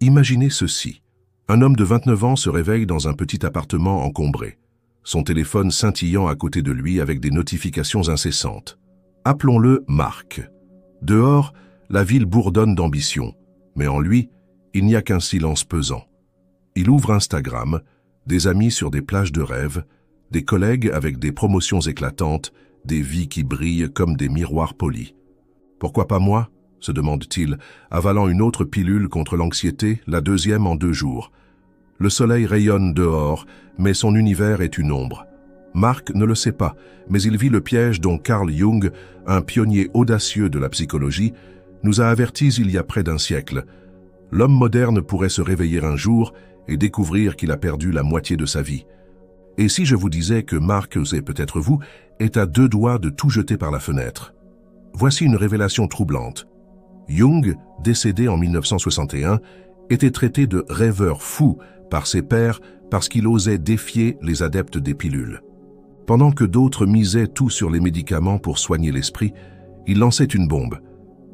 Imaginez ceci. Un homme de 29 ans se réveille dans un petit appartement encombré, son téléphone scintillant à côté de lui avec des notifications incessantes. Appelons-le Marc. Dehors, la ville bourdonne d'ambition, mais en lui, il n'y a qu'un silence pesant. Il ouvre Instagram, des amis sur des plages de rêve, des collègues avec des promotions éclatantes, des vies qui brillent comme des miroirs polis. Pourquoi pas moi ? Se demande-t-il, avalant une autre pilule contre l'anxiété, la deuxième en 2 jours. Le soleil rayonne dehors, mais son univers est une ombre. Marc ne le sait pas, mais il vit le piège dont Carl Jung, un pionnier audacieux de la psychologie, nous a avertis il y a près d'1 siècle. L'homme moderne pourrait se réveiller un jour et découvrir qu'il a perdu la moitié de sa vie. Et si je vous disais que Marc, c'est peut-être vous, est à 2 doigts de tout jeter par la fenêtre? Voici une révélation troublante. Jung, décédé en 1961, était traité de rêveur fou par ses pairs parce qu'il osait défier les adeptes des pilules. Pendant que d'autres misaient tout sur les médicaments pour soigner l'esprit, il lançait une bombe.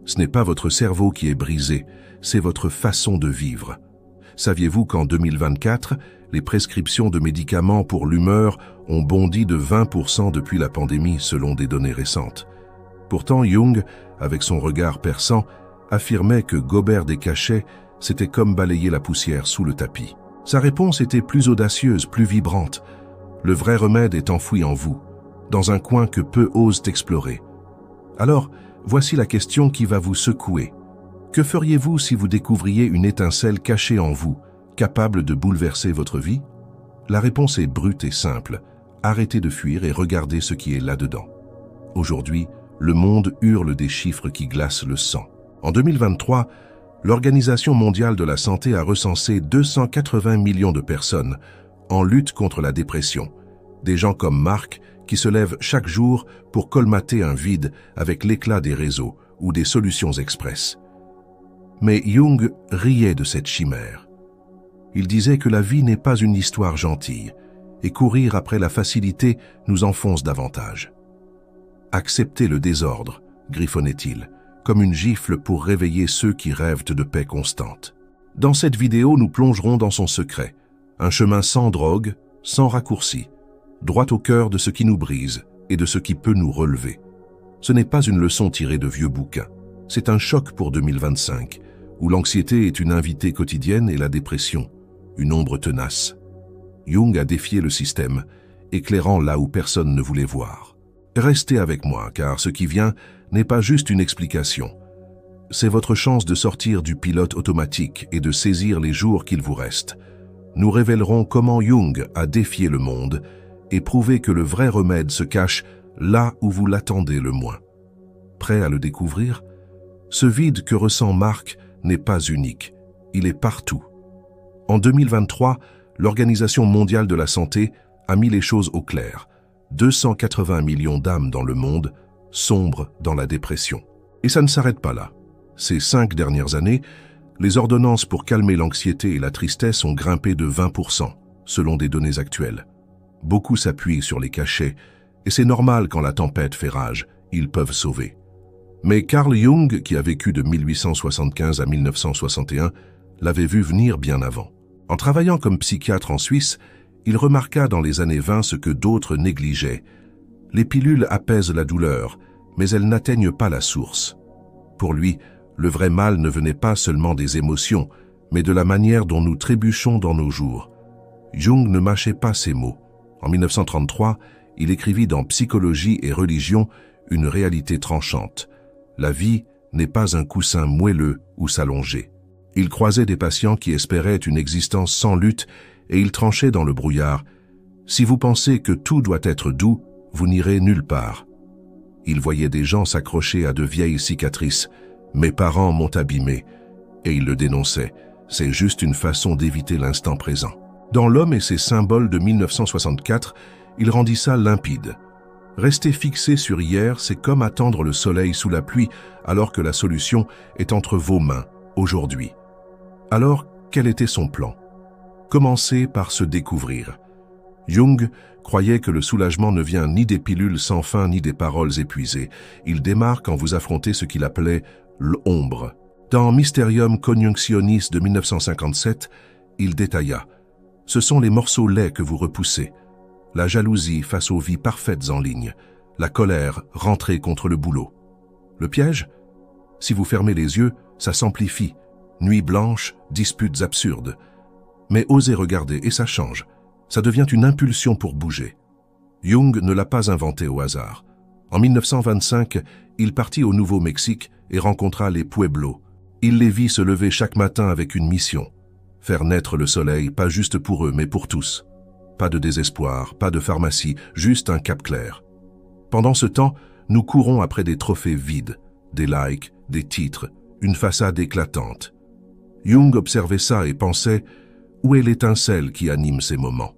Ce n'est pas votre cerveau qui est brisé, c'est votre façon de vivre. Saviez-vous qu'en 2024, les prescriptions de médicaments pour l'humeur ont bondi de 20% depuis la pandémie selon des données récentes? Pourtant, Jung, avec son regard perçant, affirmait que gober des cachets, c'était comme balayer la poussière sous le tapis. Sa réponse était plus audacieuse, plus vibrante. Le vrai remède est enfoui en vous, dans un coin que peu osent explorer. Alors, voici la question qui va vous secouer. Que feriez-vous si vous découvriez une étincelle cachée en vous, capable de bouleverser votre vie? La réponse est brute et simple. Arrêtez de fuir et regardez ce qui est là-dedans. Aujourd'hui, le monde hurle des chiffres qui glacent le sang. En 2023, l'Organisation mondiale de la santé a recensé 280 millions de personnes en lutte contre la dépression. Des gens comme Marc qui se lèvent chaque jour pour colmater un vide avec l'éclat des réseaux ou des solutions express. Mais Jung riait de cette chimère. Il disait que la vie n'est pas une histoire gentille et courir après la facilité nous enfonce davantage. Acceptez le désordre, griffonnait-il, comme une gifle pour réveiller ceux qui rêvent de paix constante. Dans cette vidéo, nous plongerons dans son secret, un chemin sans drogue, sans raccourci, droit au cœur de ce qui nous brise et de ce qui peut nous relever. Ce n'est pas une leçon tirée de vieux bouquins, c'est un choc pour 2025, où l'anxiété est une invitée quotidienne et la dépression, une ombre tenace. Jung a défié le système, éclairant là où personne ne voulait voir. Restez avec moi, car ce qui vient n'est pas juste une explication. C'est votre chance de sortir du pilote automatique et de saisir les jours qu'il vous reste. Nous révélerons comment Jung a défié le monde et prouvé que le vrai remède se cache là où vous l'attendez le moins. Prêt à le découvrir? Ce vide que ressent Marc n'est pas unique, il est partout. En 2023, l'Organisation mondiale de la santé a mis les choses au clair. 280 millions d'âmes dans le monde sombrent dans la dépression. Et ça ne s'arrête pas là. Ces 5 dernières années, les ordonnances pour calmer l'anxiété et la tristesse ont grimpé de 20%, selon des données actuelles. Beaucoup s'appuient sur les cachets, et c'est normal quand la tempête fait rage, ils peuvent sauver. Mais Carl Jung, qui a vécu de 1875 à 1961, l'avait vu venir bien avant. En travaillant comme psychiatre en Suisse, il remarqua dans les années 20 ce que d'autres négligeaient. Les pilules apaisent la douleur, mais elles n'atteignent pas la source. Pour lui, le vrai mal ne venait pas seulement des émotions, mais de la manière dont nous trébuchons dans nos jours. Jung ne mâchait pas ses mots. En 1933, il écrivit dans Psychologie et religion une réalité tranchante. La vie n'est pas un coussin moelleux où s'allonger. Il croisait des patients qui espéraient une existence sans lutte et il tranchait dans le brouillard. Si vous pensez que tout doit être doux, vous n'irez nulle part. Il voyait des gens s'accrocher à de vieilles cicatrices. Mes parents m'ont abîmé. Et il le dénonçait. C'est juste une façon d'éviter l'instant présent. Dans L'Homme et ses symboles de 1964, il rendit ça limpide. Rester fixé sur hier, c'est comme attendre le soleil sous la pluie alors que la solution est entre vos mains, aujourd'hui. Alors, quel était son plan? Commencer par se découvrir. Jung croyait que le soulagement ne vient ni des pilules sans fin ni des paroles épuisées. Il démarre quand vous affrontez ce qu'il appelait l'ombre. Dans Mysterium Conjunctionis de 1957, il détailla « Ce sont les morceaux laids que vous repoussez, la jalousie face aux vies parfaites en ligne, la colère rentrée contre le boulot. Le piège? Si vous fermez les yeux, ça s'amplifie. Nuit blanche, disputes absurdes. Mais osez regarder et ça change. Ça devient une impulsion pour bouger. » Jung ne l'a pas inventé au hasard. En 1925, il partit au Nouveau-Mexique et rencontra les Pueblos. Il les vit se lever chaque matin avec une mission. Faire naître le soleil, pas juste pour eux, mais pour tous. Pas de désespoir, pas de pharmacie, juste un cap clair. Pendant ce temps, nous courons après des trophées vides, des likes, des titres, une façade éclatante. Jung observait ça et pensait « Où est l'étincelle qui anime ces moments ?»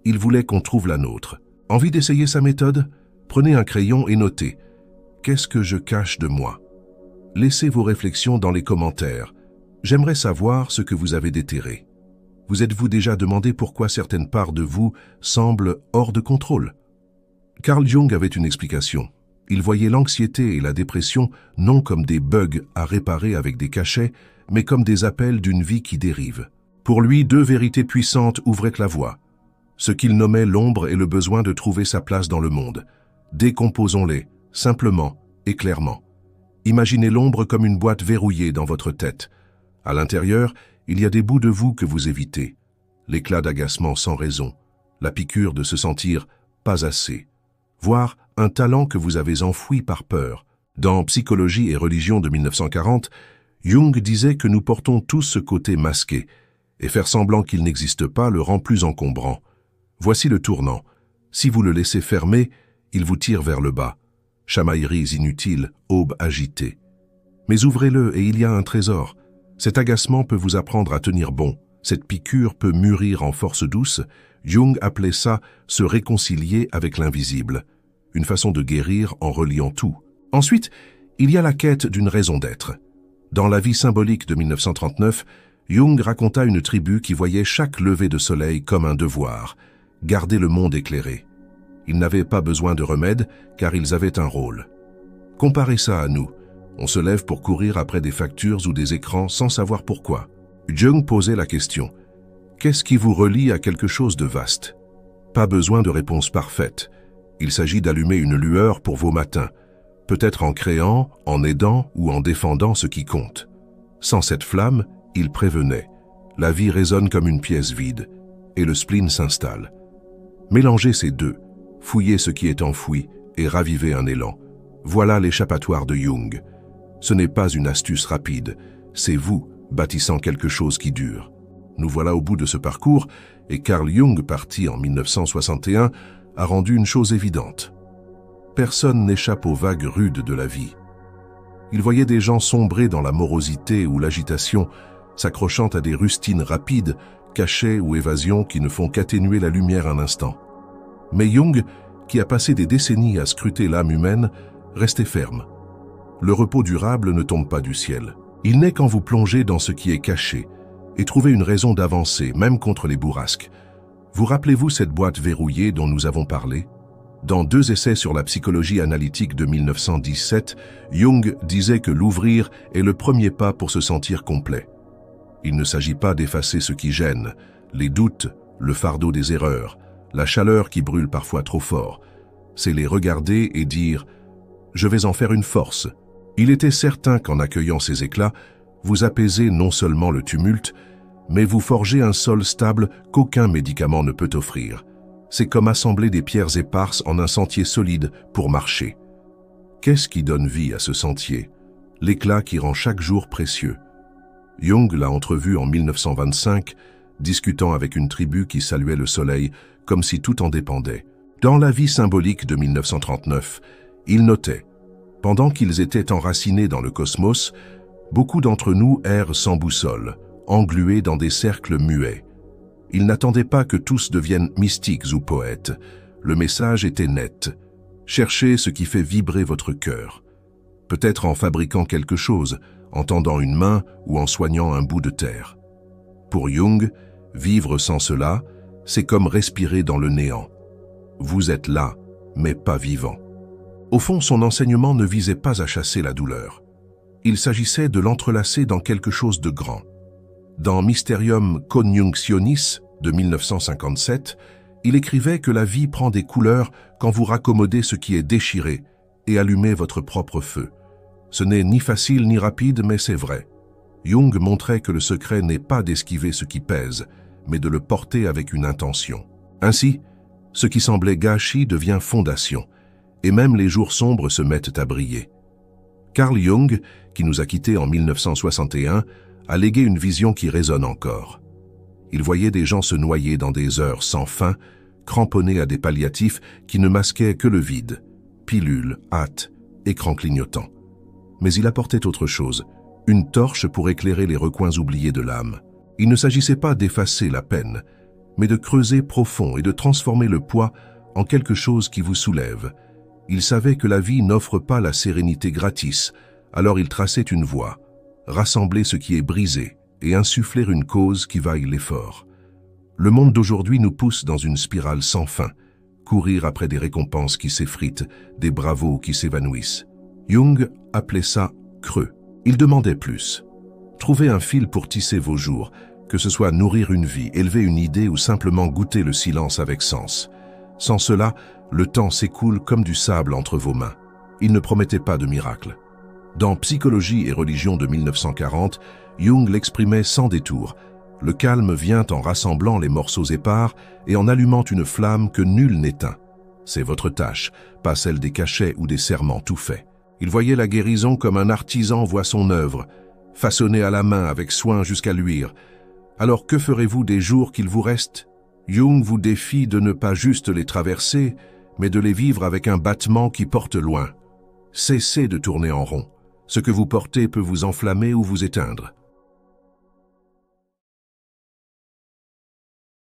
Il voulait qu'on trouve la nôtre. Envie d'essayer sa méthode? Prenez un crayon et notez « Qu'est-ce que je cache de moi ?» Laissez vos réflexions dans les commentaires. J'aimerais savoir ce que vous avez déterré. Vous êtes-vous déjà demandé pourquoi certaines parts de vous semblent hors de contrôle? Carl Jung avait une explication. Il voyait l'anxiété et la dépression non comme des bugs à réparer avec des cachets, mais comme des appels d'une vie qui dérive. Pour lui, deux vérités puissantes ouvraient la voie. Ce qu'il nommait l'ombre et le besoin de trouver sa place dans le monde. Décomposons-les, simplement et clairement. Imaginez l'ombre comme une boîte verrouillée dans votre tête. À l'intérieur, il y a des bouts de vous que vous évitez. L'éclat d'agacement sans raison, la piqûre de se sentir pas assez, voire un talent que vous avez enfoui par peur. Dans Psychologie et religion de 1940, Jung disait que nous portons tous ce côté masqué, et faire semblant qu'il n'existe pas le rend plus encombrant. Voici le tournant. Si vous le laissez fermer, il vous tire vers le bas. Chamailleries inutiles, aube agitée. Mais ouvrez-le et il y a un trésor. Cet agacement peut vous apprendre à tenir bon. Cette piqûre peut mûrir en force douce. Jung appelait ça « se réconcilier avec l'invisible ». Une façon de guérir en reliant tout. Ensuite, il y a la quête d'une raison d'être. Dans La vie symbolique de 1939, Jung raconta une tribu qui voyait chaque lever de soleil comme un devoir, garder le monde éclairé. Ils n'avaient pas besoin de remède car ils avaient un rôle. Comparez ça à nous. On se lève pour courir après des factures ou des écrans sans savoir pourquoi. Jung posait la question. Qu'est-ce qui vous relie à quelque chose de vaste? Pas besoin de réponse parfaite. Il s'agit d'allumer une lueur pour vos matins, peut-être en créant, en aidant ou en défendant ce qui compte. Sans cette flamme, il prévenait. La vie résonne comme une pièce vide, et le spleen s'installe. Mélangez ces deux, fouillez ce qui est enfoui et ravivez un élan. Voilà l'échappatoire de Jung. Ce n'est pas une astuce rapide, c'est vous bâtissant quelque chose qui dure. Nous voilà au bout de ce parcours, et Carl Jung, parti en 1961, a rendu une chose évidente. Personne n'échappe aux vagues rudes de la vie. Il voyait des gens sombrer dans la morosité ou l'agitation, s'accrochant à des rustines rapides, cachets ou évasions qui ne font qu'atténuer la lumière un instant. Mais Jung, qui a passé des décennies à scruter l'âme humaine, restait ferme. Le repos durable ne tombe pas du ciel. Il n'est qu'en vous plongez dans ce qui est caché et trouvez une raison d'avancer, même contre les bourrasques. Vous rappelez-vous cette boîte verrouillée dont nous avons parlé? Dans 2 essais sur la psychologie analytique de 1917, Jung disait que l'ouvrir est le premier pas pour se sentir complet. Il ne s'agit pas d'effacer ce qui gêne, les doutes, le fardeau des erreurs, la chaleur qui brûle parfois trop fort. C'est les regarder et dire « Je vais en faire une force ». Il était certain qu'en accueillant ces éclats, vous apaisez non seulement le tumulte, mais vous forgez un sol stable qu'aucun médicament ne peut offrir. C'est comme assembler des pierres éparses en un sentier solide pour marcher. Qu'est-ce qui donne vie à ce sentier? L'éclat qui rend chaque jour précieux. Jung l'a entrevu en 1925, discutant avec une tribu qui saluait le soleil comme si tout en dépendait. Dans La vie symbolique de 1939, il notait « Pendant qu'ils étaient enracinés dans le cosmos, beaucoup d'entre nous errent sans boussole, englués dans des cercles muets. Ils n'attendaient pas que tous deviennent mystiques ou poètes. Le message était net. Cherchez ce qui fait vibrer votre cœur. Peut-être en fabriquant quelque chose, en tendant une main ou en soignant un bout de terre. Pour Jung, vivre sans cela, c'est comme respirer dans le néant. Vous êtes là, mais pas vivant. Au fond, son enseignement ne visait pas à chasser la douleur. Il s'agissait de l'entrelacer dans quelque chose de grand. Dans Mysterium Conjunctionis de 1957, il écrivait que la vie prend des couleurs quand vous raccommodez ce qui est déchiré et allumez votre propre feu. Ce n'est ni facile ni rapide, mais c'est vrai. Jung montrait que le secret n'est pas d'esquiver ce qui pèse, mais de le porter avec une intention. Ainsi, ce qui semblait gâchis devient fondation, et même les jours sombres se mettent à briller. Carl Jung, qui nous a quittés en 1961, a légué une vision qui résonne encore. Il voyait des gens se noyer dans des heures sans fin, cramponnés à des palliatifs qui ne masquaient que le vide, pilules, hâte, écran clignotant. Mais il apportait autre chose, une torche pour éclairer les recoins oubliés de l'âme. Il ne s'agissait pas d'effacer la peine, mais de creuser profond et de transformer le poids en quelque chose qui vous soulève. Il savait que la vie n'offre pas la sérénité gratis, alors il traçait une voie, rassembler ce qui est brisé et insuffler une cause qui vaille l'effort. Le monde d'aujourd'hui nous pousse dans une spirale sans fin, courir après des récompenses qui s'effritent, des bravos qui s'évanouissent. Jung appelait ça « creux ». Il demandait plus. Trouvez un fil pour tisser vos jours, que ce soit nourrir une vie, élever une idée ou simplement goûter le silence avec sens. Sans cela, le temps s'écoule comme du sable entre vos mains. Il ne promettait pas de miracle. Dans Psychologie et religion de 1940, Jung l'exprimait sans détour. Le calme vient en rassemblant les morceaux épars et en allumant une flamme que nul n'éteint. C'est votre tâche, pas celle des cachets ou des serments tout faits. Il voyait la guérison comme un artisan voit son œuvre, façonnée à la main avec soin jusqu'à luire. Alors que ferez-vous des jours qu'il vous reste? Jung vous défie de ne pas juste les traverser, mais de les vivre avec un battement qui porte loin. Cessez de tourner en rond. Ce que vous portez peut vous enflammer ou vous éteindre.